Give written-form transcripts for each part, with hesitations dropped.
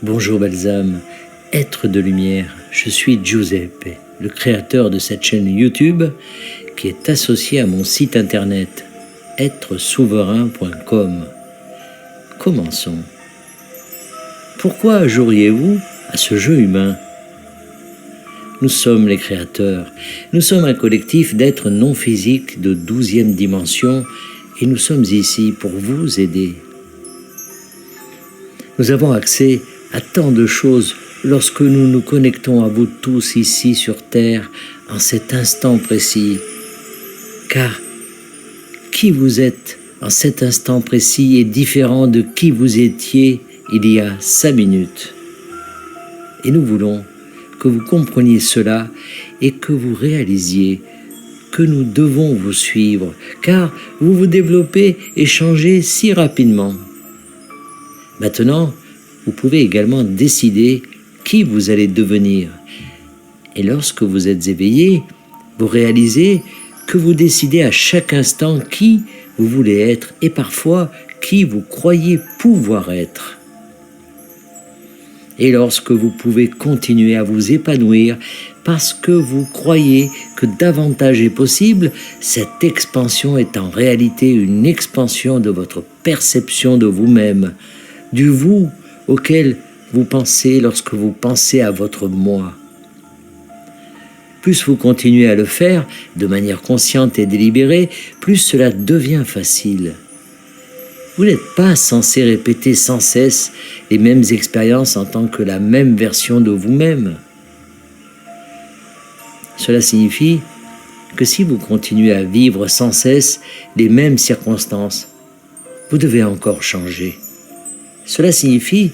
Bonjour Balsam, être de lumière, je suis Giuseppe, le créateur de cette chaîne YouTube qui est associée à mon site internet êtresouverain.com. Commençons. Pourquoi joueriez-vous à ce jeu humain ? Nous sommes les créateurs, nous sommes un collectif d'êtres non physiques de 12e dimension et nous sommes ici pour vous aider. Nous avons accès à tant de choses lorsque nous nous connectons à vous tous ici sur Terre en cet instant précis. Car qui vous êtes en cet instant précis est différent de qui vous étiez il y a 5 minutes. Et nous voulons que vous compreniez cela et que vous réalisiez que nous devons vous suivre, car vous vous développez et changez si rapidement. Maintenant, vous pouvez également décider qui vous allez devenir. Et lorsque vous êtes éveillé, vous réalisez que vous décidez à chaque instant qui vous voulez être et parfois qui vous croyez pouvoir être. Et lorsque vous pouvez continuer à vous épanouir parce que vous croyez que davantage est possible, cette expansion est en réalité une expansion de votre perception de vous-même, du vous auquel vous pensez lorsque vous pensez à votre moi. Plus vous continuez à le faire de manière consciente et délibérée, plus cela devient facile. Vous n'êtes pas censé répéter sans cesse les mêmes expériences en tant que la même version de vous-même. Cela signifie que si vous continuez à vivre sans cesse les mêmes circonstances, vous devez encore changer. Cela signifie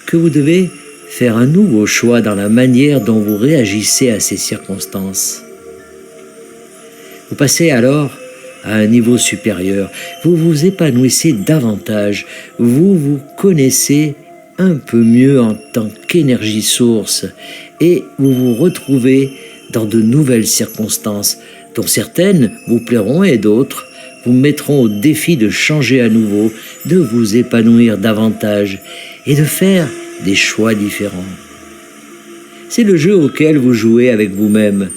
que vous devez faire un nouveau choix dans la manière dont vous réagissez à ces circonstances. Vous passez alors à un niveau supérieur, vous vous épanouissez davantage, vous vous connaissez un peu mieux en tant qu'énergie source et vous vous retrouvez dans de nouvelles circonstances dont certaines vous plairont et d'autres vous mettront au défi de changer à nouveau, de vous épanouir davantage et de faire des choix différents. C'est le jeu auquel vous jouez avec vous-même.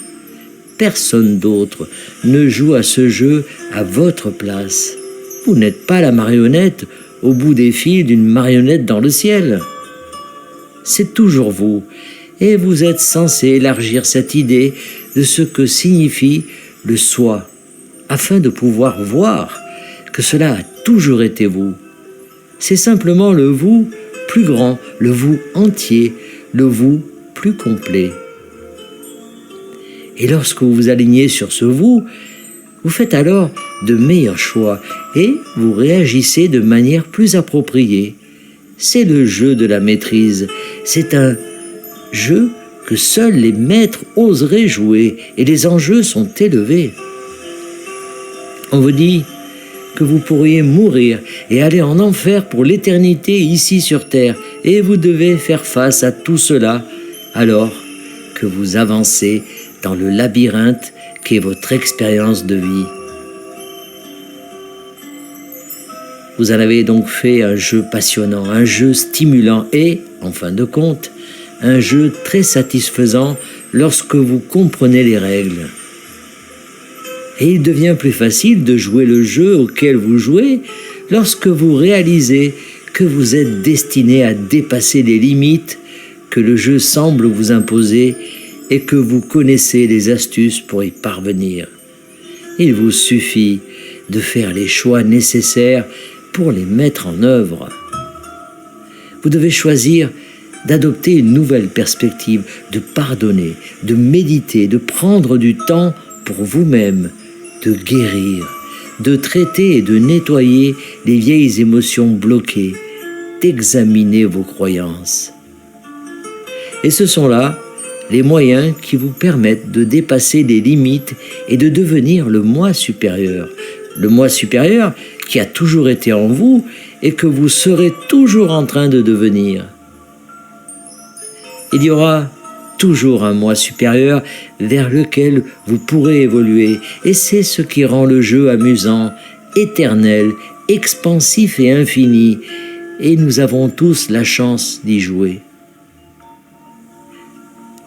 Personne d'autre ne joue à ce jeu à votre place. Vous n'êtes pas la marionnette au bout des fils d'une marionnette dans le ciel. C'est toujours vous, et vous êtes censé élargir cette idée de ce que signifie le soi, afin de pouvoir voir que cela a toujours été vous. C'est simplement le vous plus grand, le vous entier, le vous plus complet. Et lorsque vous vous alignez sur ce vous, vous faites alors de meilleurs choix et vous réagissez de manière plus appropriée. C'est le jeu de la maîtrise. C'est un jeu que seuls les maîtres oseraient jouer et les enjeux sont élevés. On vous dit que vous pourriez mourir et aller en enfer pour l'éternité ici sur Terre, et vous devez faire face à tout cela alors que vous avancez dans le labyrinthe qu'est votre expérience de vie. Vous en avez donc fait un jeu passionnant, un jeu stimulant et, en fin de compte, un jeu très satisfaisant lorsque vous comprenez les règles. Et il devient plus facile de jouer le jeu auquel vous jouez lorsque vous réalisez que vous êtes destiné à dépasser les limites que le jeu semble vous imposer et que vous connaissez les astuces pour y parvenir. Il vous suffit de faire les choix nécessaires pour les mettre en œuvre. Vous devez choisir d'adopter une nouvelle perspective, de pardonner, de méditer, de prendre du temps pour vous-même, de guérir, de traiter et de nettoyer les vieilles émotions bloquées, d'examiner vos croyances. Et ce sont là les moyens qui vous permettent de dépasser les limites et de devenir le moi supérieur qui a toujours été en vous et que vous serez toujours en train de devenir. Il y aura toujours un moi supérieur vers lequel vous pourrez évoluer, et c'est ce qui rend le jeu amusant, éternel, expansif et infini, et nous avons tous la chance d'y jouer.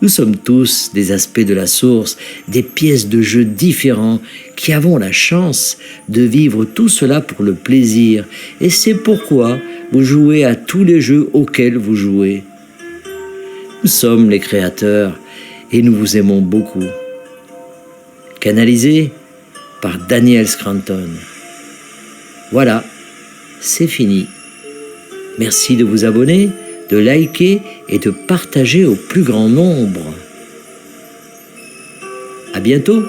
Nous sommes tous des aspects de la source, des pièces de jeu différents qui avons la chance de vivre tout cela pour le plaisir. Et c'est pourquoi vous jouez à tous les jeux auxquels vous jouez. Nous sommes les créateurs et nous vous aimons beaucoup. Canalisé par Daniel Scranton. Voilà, c'est fini. Merci de vous abonner, de liker et de partager au plus grand nombre. À bientôt!